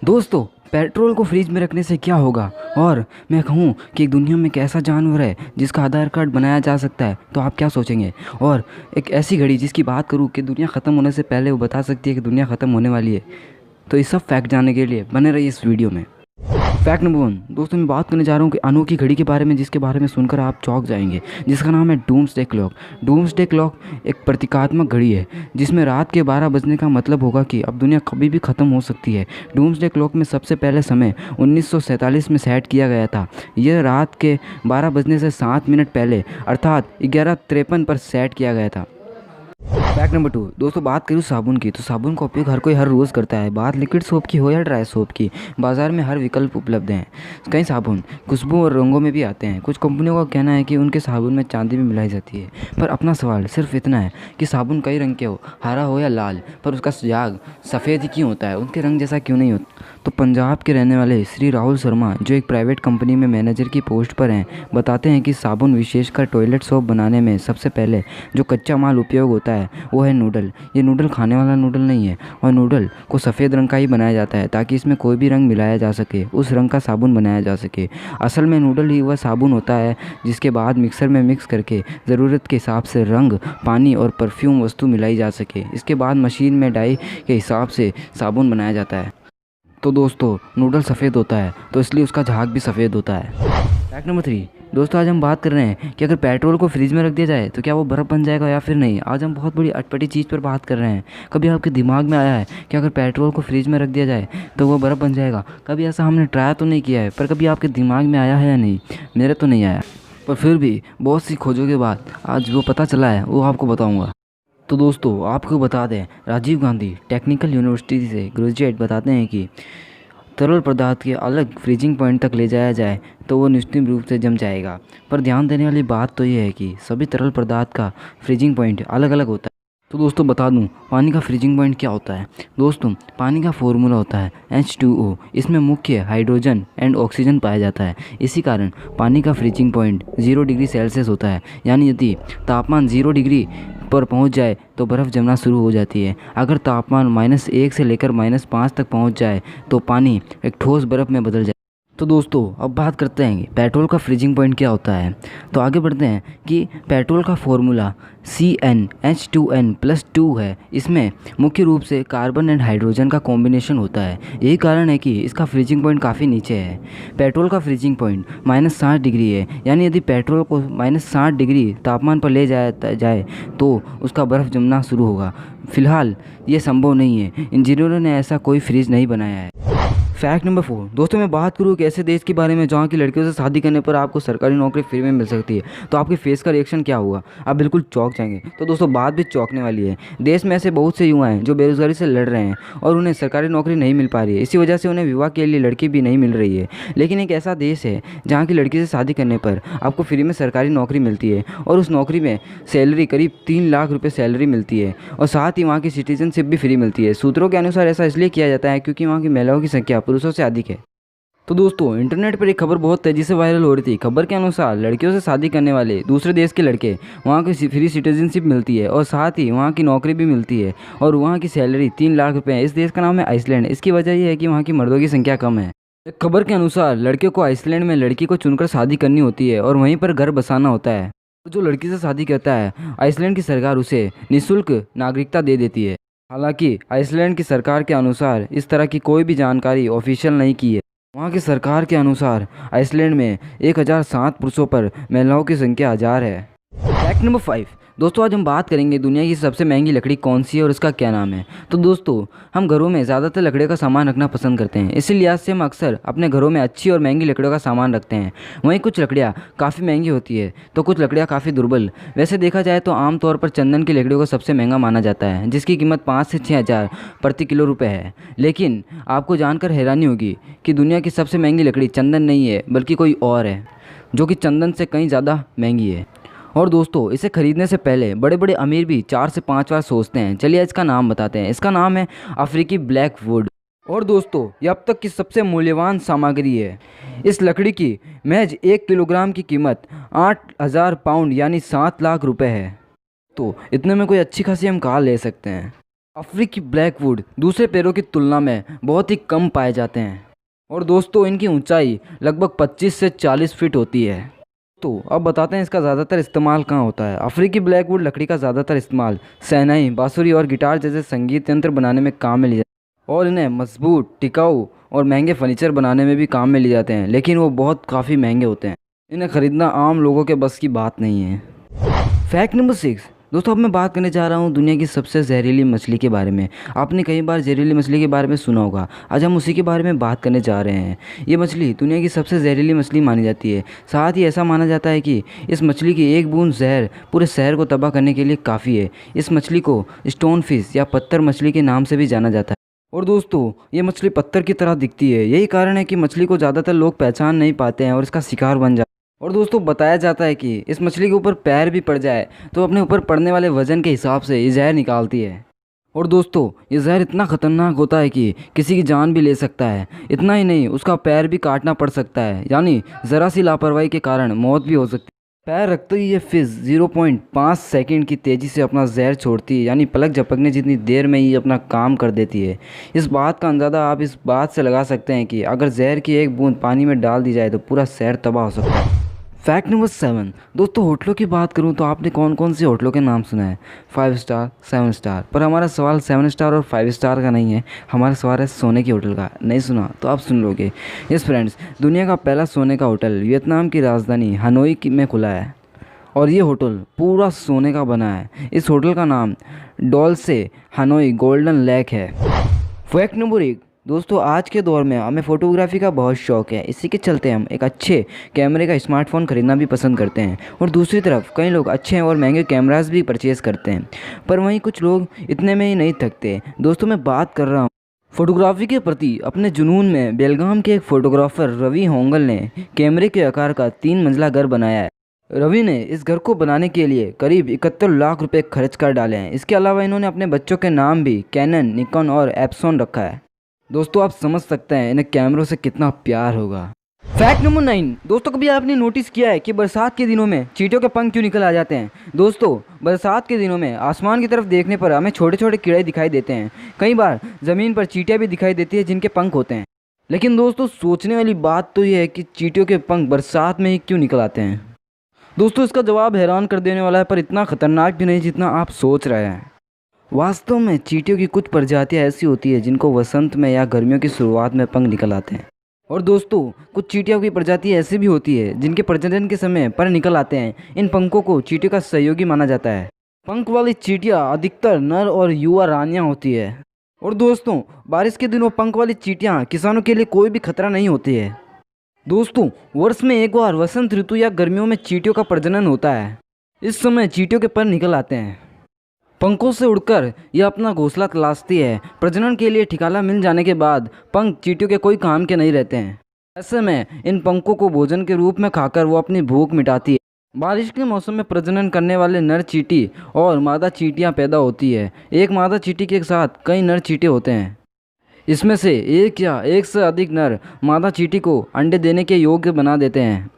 दोस्तों, पेट्रोल को फ्रिज में रखने से क्या होगा? और मैं कहूँ कि एक दुनिया में एक ऐसा जानवर है जिसका आधार कार्ड बनाया जा सकता है, तो आप क्या सोचेंगे? और एक ऐसी घड़ी जिसकी बात करूँ कि दुनिया ख़त्म होने से पहले वो बता सकती है कि दुनिया ख़त्म होने वाली है। तो ये सब फैक्ट जानने के लिए बने रहिए इस वीडियो में। फैक्ट नंबर 1 दोस्तों, मैं बात करने जा रहा हूँ कि अनोखी घड़ी के बारे में, जिसके बारे में सुनकर आप चौंक जाएंगे, जिसका नाम है डूम्सडे क्लॉक। डूम्सडे क्लॉक एक प्रतीकात्मक घड़ी है जिसमें रात के 12 बजने का मतलब होगा कि अब दुनिया कभी भी ख़त्म हो सकती है। डूम्सडे क्लॉक में सबसे पहले समय 1947 में सेट किया गया था। यह रात के 12 बजने से 7 मिनट पहले अर्थात 11:53 पर सेट किया गया था। फैक्ट नंबर 2 दोस्तों, बात करूँ साबुन की, तो साबुन का उपयोग हर कोई हर रोज़ करता है। बात लिक्विड सोप की हो या ड्राई सोप की, बाज़ार में हर विकल्प उपलब्ध हैं। कई साबुन खुशबू और रंगों में भी आते हैं। कुछ कंपनियों का कहना है कि उनके साबुन में चांदी भी मिलाई जाती है। पर अपना सवाल सिर्फ इतना है कि साबुन कई रंग के हो, हरा हो या लाल, पर उसका सुझाव सफ़ेद ही क्यों होता है? उनके रंग जैसा क्यों नहीं होता? तो पंजाब के रहने वाले श्री राहुल शर्मा, जो एक प्राइवेट कंपनी में मैनेजर की पोस्ट पर हैं, बताते हैं कि साबुन, विशेषकर टॉयलेट सोप बनाने में सबसे पहले जो कच्चा माल उपयोग होता है वो है नूडल। ये नूडल खाने वाला नूडल नहीं है, और नूडल को सफ़ेद रंग का ही बनाया जाता है ताकि इसमें कोई भी रंग मिलाया जा सके, उस रंग का साबुन बनाया जा सके। असल में नूडल ही वह साबुन होता है जिसके बाद मिक्सर में मिक्स करके ज़रूरत के हिसाब से रंग, पानी और परफ्यूम वस्तु मिलाई जा सके। इसके बाद मशीन में डाई के हिसाब से साबुन बनाया जाता है। तो दोस्तों, नूडल सफ़ेद होता है तो इसलिए उसका झाग भी सफ़ेद होता है। फैक्ट नंबर 3 दोस्तों, आज हम बात कर रहे हैं कि अगर पेट्रोल को फ्रिज में रख दिया जाए तो क्या वो बर्फ़ बन जाएगा या फिर नहीं। आज हम बहुत बड़ी अटपटी चीज़ पर बात कर रहे हैं। कभी आपके दिमाग में आया है कि अगर पेट्रोल को फ्रिज में रख दिया जाए तो वो बर्फ़ बन जाएगा? कभी ऐसा हमने ट्राई तो नहीं किया है, पर कभी आपके दिमाग में आया है या नहीं? मेरे तो नहीं आया, पर फिर भी बहुत सी खोजों के बाद आज वो पता चला है, वो आपको बताऊँगा। तो दोस्तों, आपको बता दें, राजीव गांधी टेक्निकल यूनिवर्सिटी से ग्रेजुएट बताते हैं कि तरल पदार्थ के अलग फ्रीजिंग पॉइंट तक ले जाया जाए तो वो निश्चित रूप से जम जाएगा। पर ध्यान देने वाली बात तो ये है कि सभी तरल पदार्थ का फ्रीजिंग पॉइंट अलग अलग होता है। तो दोस्तों, बता दूं पानी का फ्रीजिंग पॉइंट क्या होता है। दोस्तों, पानी का फॉर्मूला होता है H2O। इसमें मुख्य हाइड्रोजन एंड ऑक्सीजन पाया जाता है। इसी कारण पानी का फ्रीजिंग पॉइंट 0 डिग्री सेल्सियस होता है। यानी यदि तापमान 0 डिग्री पर पहुंच जाए तो बर्फ़ जमना शुरू हो जाती है। अगर तापमान -1 से लेकर -5 तक पहुंच जाए तो पानी एक ठोस बर्फ़ में बदल जाए। तो दोस्तों, अब बात करते हैं कि पेट्रोल का फ्रीजिंग पॉइंट क्या होता है। तो आगे बढ़ते हैं कि पेट्रोल का फॉर्मूला CnH2n+2 है। इसमें मुख्य रूप से कार्बन एंड हाइड्रोजन का कॉम्बिनेशन होता है। यही कारण है कि इसका फ्रीजिंग पॉइंट काफ़ी नीचे है। पेट्रोल का फ्रीजिंग पॉइंट -60 डिग्री है। यानी यदि पेट्रोल को -60 डिग्री तापमान पर ले जाया जाए तो उसका बर्फ़ जमना शुरू होगा। फिलहाल ये संभव नहीं है। इंजीनियरों ने ऐसा कोई फ्रिज नहीं बनाया है। फैक्ट नंबर 4 दोस्तों, मैं बात करूँ एक ऐसे देश के बारे में जहाँ की लड़कियों से शादी करने पर आपको सरकारी नौकरी फ्री में मिल सकती है, तो आपके फेस का रिएक्शन क्या होगा? आप बिल्कुल चौंक जाएंगे। तो दोस्तों, बात भी चौंकने वाली है। देश में ऐसे बहुत से युवा हैं जो बेरोजगारी से लड़ रहे हैं और उन्हें सरकारी नौकरी नहीं मिल पा रही है। इसी वजह से उन्हें विवाह के लिए लड़की भी नहीं मिल रही है। लेकिन एक ऐसा देश है जहाँ की लड़की से शादी करने पर आपको फ्री में सरकारी नौकरी मिलती है, और उस नौकरी में सैलरी करीब 3 लाख रुपये सैलरी मिलती है, और साथ ही वहाँ की सिटीजनशिप भी फ्री मिलती है। सूत्रों के अनुसार ऐसा इसलिए किया जाता है क्योंकि वहाँ की महिलाओं की संख्या पुरुषों से अधिक है। तो दोस्तों, इंटरनेट पर एक खबर बहुत तेज़ी से वायरल हो रही थी। खबर के अनुसार लड़कियों से शादी करने वाले दूसरे देश के लड़के वहाँ की फ्री सिटीजनशिप मिलती है, और साथ ही वहाँ की नौकरी भी मिलती है, और वहाँ की सैलरी 3 लाख रुपये है। इस देश का नाम है आइसलैंड। इसकी वजह यह है कि वहाँ की मर्दों की संख्या कम है। एक खबर के अनुसार लड़के को आइसलैंड में लड़की को चुनकर शादी करनी होती है और वहीं पर घर बसाना होता है। जो लड़की से शादी करता है, आइसलैंड की सरकार उसे निःशुल्क नागरिकता दे देती है। हालांकि आइसलैंड की सरकार के अनुसार इस तरह की कोई भी जानकारी ऑफिशियल नहीं की है। वहाँ की सरकार के अनुसार आइसलैंड में 1007 पुरुषों पर महिलाओं की संख्या 1000 है। फैक्ट नंबर 5 दोस्तों, आज हम बात करेंगे दुनिया की सबसे महंगी लकड़ी कौन सी है और उसका क्या नाम है। तो दोस्तों, हम घरों में ज़्यादातर लकड़ी का सामान रखना पसंद करते हैं। इसी लिहाज से हम अक्सर अपने घरों में अच्छी और महंगी लकड़ियों का सामान रखते हैं। वहीं कुछ लकड़ियाँ काफ़ी महंगी होती है तो कुछ लकड़ियाँ काफ़ी दुर्बल। वैसे देखा जाए तो आमतौर पर चंदन की लकड़ियों को सबसे महंगा माना जाता है, जिसकी कीमत 5 से 6 हज़ार प्रति किलो रुपये है। लेकिन आपको जानकर हैरानी होगी कि दुनिया की सबसे महंगी लकड़ी चंदन नहीं है, बल्कि कोई और है, जो कि चंदन से कहीं ज़्यादा महंगी है। और दोस्तों, इसे खरीदने से पहले बड़े बड़े अमीर भी 4 से 5 बार सोचते हैं। चलिए इसका नाम बताते हैं। इसका नाम है अफ्रीकी ब्लैक वुड। और दोस्तों, ये अब तक की सबसे मूल्यवान सामग्री है। इस लकड़ी की महज 1 किलोग्राम की कीमत 8000 पाउंड यानी 7 लाख रुपए है। तो इतने में कोई अच्छी खासी हम कार ले सकते हैं। अफ्रीकी ब्लैकवुड दूसरे पेड़ों की तुलना में बहुत ही कम पाए जाते हैं और दोस्तों इनकी ऊंचाई लगभग 25 से 40 फीट होती है। तो अब बताते हैं इसका ज़्यादातर इस्तेमाल कहाँ होता है। अफ्रीकी ब्लैकवुड लकड़ी का ज़्यादातर इस्तेमाल शहनाई, बांसुरी और गिटार जैसे संगीत यंत्र बनाने में काम में लिया जाता है और इन्हें मजबूत, टिकाऊ और महंगे फर्नीचर बनाने में भी काम में लिए जाते हैं, लेकिन वो बहुत काफ़ी महंगे होते हैं। इन्हें ख़रीदना आम लोगों के बस की बात नहीं है। फैक्ट नंबर 6 दोस्तों, अब मैं बात करने जा रहा हूँ दुनिया की सबसे जहरीली मछली के बारे में। आपने कई बार जहरीली मछली के बारे में सुना होगा, आज हम उसी के बारे में बात करने जा रहे हैं। ये मछली दुनिया की सबसे जहरीली मछली मानी जाती है। साथ ही ऐसा माना जाता है कि इस मछली की एक बूंद जहर पूरे शहर को तबाह करने के लिए काफ़ी है। इस मछली को स्टोन फिश या पत्थर मछली के नाम से भी जाना जाता है। और दोस्तों ये मछली पत्थर की तरह दिखती है, यही कारण है कि मछली को ज़्यादातर लोग पहचान नहीं पाते हैं और इसका शिकार बन जाते हैं। और दोस्तों बताया जाता है कि इस मछली के ऊपर पैर भी पड़ जाए तो अपने ऊपर पड़ने वाले वजन के हिसाब से ये जहर निकालती है। और दोस्तों ये जहर इतना ख़तरनाक होता है कि किसी की जान भी ले सकता है। इतना ही नहीं, उसका पैर भी काटना पड़ सकता है, यानी ज़रा सी लापरवाही के कारण मौत भी हो सकती है। पैर रखते ही ये फिश 0.5 सेकंड की तेज़ी से अपना जहर छोड़ती है, यानी पलक झपकने जितनी देर में ही अपना काम कर देती है। इस बात का अंदाज़ा आप इस बात से लगा सकते हैं कि अगर जहर की एक बूंद पानी में डाल दी जाए तो पूरा शहर तबाह हो सकता है। फैक्ट नंबर 7 दोस्तों, होटलों की बात करूं तो आपने कौन कौन से होटलों के नाम सुना है? 5 स्टार, 7 स्टार। पर हमारा सवाल 7 स्टार और 5 स्टार का नहीं है, हमारा सवाल है सोने की होटल का। नहीं सुना तो आप सुन लोगे। यस फ्रेंड्स, दुनिया का पहला सोने का होटल वियतनाम की राजधानी हनोई में खुला है और ये होटल पूरा सोने का बना है। इस होटल का नाम डॉल्से हनोई गोल्डन लेक है। फैक्ट नंबर 1 दोस्तों, आज के दौर में हमें फ़ोटोग्राफी का बहुत शौक़ है, इसी के चलते हम एक अच्छे कैमरे का स्मार्टफोन ख़रीदना भी पसंद करते हैं। और दूसरी तरफ कई लोग अच्छे और महंगे कैमरास भी परचेज़ करते हैं, पर वहीं कुछ लोग इतने में ही नहीं थकते। दोस्तों मैं बात कर रहा हूँ फोटोग्राफी के प्रति अपने जुनून में बेलगाम के एक फ़ोटोग्राफ़र रवि होंगल ने कैमरे के आकार का 3 मंजिला घर बनाया है। रवि ने इस घर को बनाने के लिए करीब 71 लाख रुपए खर्च कर डाले हैं। इसके अलावा इन्होंने अपने बच्चों के नाम भी कैनन, निकॉन और एप्सॉन रखा है। दोस्तों आप समझ सकते हैं इन्हें कैमरों से कितना प्यार होगा। फैक्ट नंबर 9 दोस्तों, कभी आपने नोटिस किया है कि बरसात के दिनों में चींटियों के पंख क्यों निकल आ जाते हैं? दोस्तों बरसात के दिनों में आसमान की तरफ देखने पर हमें छोटे छोटे कीड़े दिखाई देते हैं। कई बार ज़मीन पर चींटियाँ भी दिखाई देती है जिनके पंख होते हैं। लेकिन दोस्तों सोचने वाली बात तो ये है कि चींटियों के पंख बरसात में ही क्यों निकल आते हैं? दोस्तों इसका जवाब हैरान कर देने वाला है, पर इतना खतरनाक भी नहीं जितना आप सोच रहे हैं। वास्तव में चींटियों की कुछ प्रजातियां ऐसी होती है जिनको वसंत में या गर्मियों की शुरुआत में पंख निकल आते हैं। और दोस्तों कुछ चींटियों की प्रजाति ऐसी भी होती है जिनके प्रजनन के समय पर निकल आते हैं। इन पंखों को चींटियों का सहयोगी माना जाता है। पंख वाली चींटियां अधिकतर नर और युवा रानियां होती है। और दोस्तों बारिश के दिनों पंख वाली चींटियां किसानों के लिए कोई भी खतरा नहीं होती है। दोस्तों वर्ष में एक बार वसंत ऋतु या गर्मियों में चींटियों का प्रजनन होता है। इस समय चींटियों के पर निकल आते हैं। पंखों से उड़कर यह अपना घोंसला तलाशती है। प्रजनन के लिए ठिकाना मिल जाने के बाद पंख चींटियों के कोई काम के नहीं रहते हैं। ऐसे में इन पंखों को भोजन के रूप में खाकर वो अपनी भूख मिटाती है। बारिश के मौसम में प्रजनन करने वाले नर चींटी और मादा चींटियां पैदा होती है। एक मादा चींटी के साथ कई नर चींटे होते हैं। इसमें से एक या एक से अधिक नर मादा चींटी को अंडे देने के योग्य बना देते हैं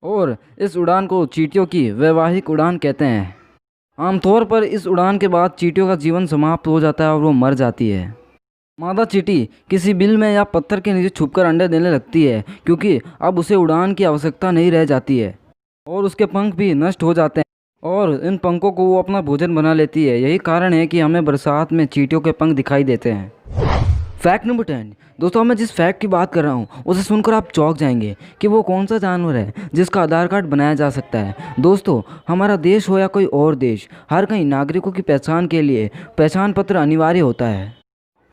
और इस उड़ान को चींटियों की वैवाहिक उड़ान कहते हैं। आमतौर पर इस उड़ान के बाद चींटियों का जीवन समाप्त हो जाता है और वो मर जाती है। मादा चींटी किसी बिल में या पत्थर के नीचे छुपकर अंडे देने लगती है, क्योंकि अब उसे उड़ान की आवश्यकता नहीं रह जाती है और उसके पंख भी नष्ट हो जाते हैं और इन पंखों को वो अपना भोजन बना लेती है। यही कारण है कि हमें बरसात में चींटियों के पंख दिखाई देते हैं। फैक्ट नंबर 10 दोस्तों, मैं जिस फैक्ट की बात कर रहा हूँ उसे सुनकर आप चौंक जाएंगे कि वो कौन सा जानवर है जिसका आधार कार्ड बनाया जा सकता है। दोस्तों हमारा देश हो या कोई और देश, हर कहीं नागरिकों की पहचान के लिए पहचान पत्र अनिवार्य होता है।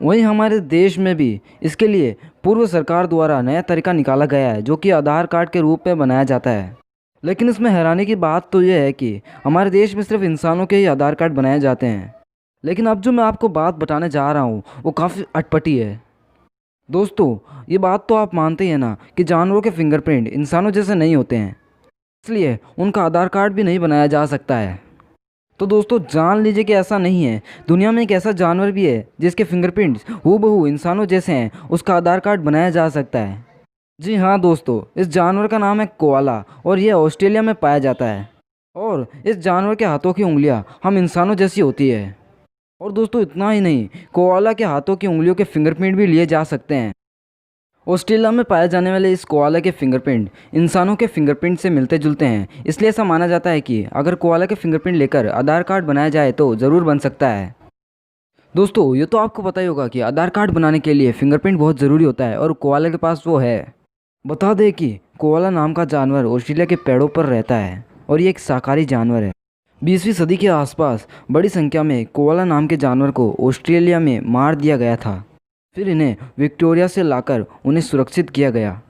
वहीं हमारे देश में भी इसके लिए पूर्व सरकार द्वारा नया तरीका निकाला गया है जो कि आधार कार्ड के रूप में बनाया जाता है। लेकिन इसमें हैरानी की बात तो यह है कि हमारे देश में सिर्फ इंसानों के ही आधार कार्ड बनाए जाते हैं। लेकिन अब जो मैं आपको बात बताने जा रहा हूँ वो काफ़ी अटपटी है। दोस्तों ये बात तो आप मानते ही हैं ना कि जानवरों के फिंगरप्रिंट इंसानों जैसे नहीं होते हैं, इसलिए उनका आधार कार्ड भी नहीं बनाया जा सकता है। तो दोस्तों जान लीजिए कि ऐसा नहीं है। दुनिया में एक ऐसा जानवर भी है जिसके फिंगरप्रिंट्स हूबहू इंसानों जैसे हैं, उसका आधार कार्ड बनाया जा सकता है। जी हाँ दोस्तों, इस जानवर का नाम है कोआला और यह ऑस्ट्रेलिया में पाया जाता है। और इस जानवर के हाथों की उंगलियां हम इंसानों जैसी होती है। और दोस्तों इतना ही नहीं, कोआला के हाथों की उंगलियों के फिंगरप्रिंट भी लिए जा सकते हैं। ऑस्ट्रेलिया में पाए जाने वाले इस कोआला के फिंगरप्रिंट इंसानों के फिंगरप्रिंट से मिलते जुलते हैं, इसलिए ऐसा माना जाता है कि अगर कोआला के फिंगरप्रिंट लेकर आधार कार्ड बनाया जाए तो ज़रूर बन सकता है। दोस्तों ये तो आपको पता ही होगा कि आधार कार्ड बनाने के लिए फिंगरप्रिंट बहुत ज़रूरी होता है और कोआला के पास वो है। बता दें कि कोआला नाम का जानवर ऑस्ट्रेलिया के पेड़ों पर रहता है और ये एक शाकाहारी जानवर है। 20वीं सदी के आसपास बड़ी संख्या में कोआला नाम के जानवर को ऑस्ट्रेलिया में मार दिया गया था। फिर इन्हें विक्टोरिया से लाकर उन्हें सुरक्षित किया गया।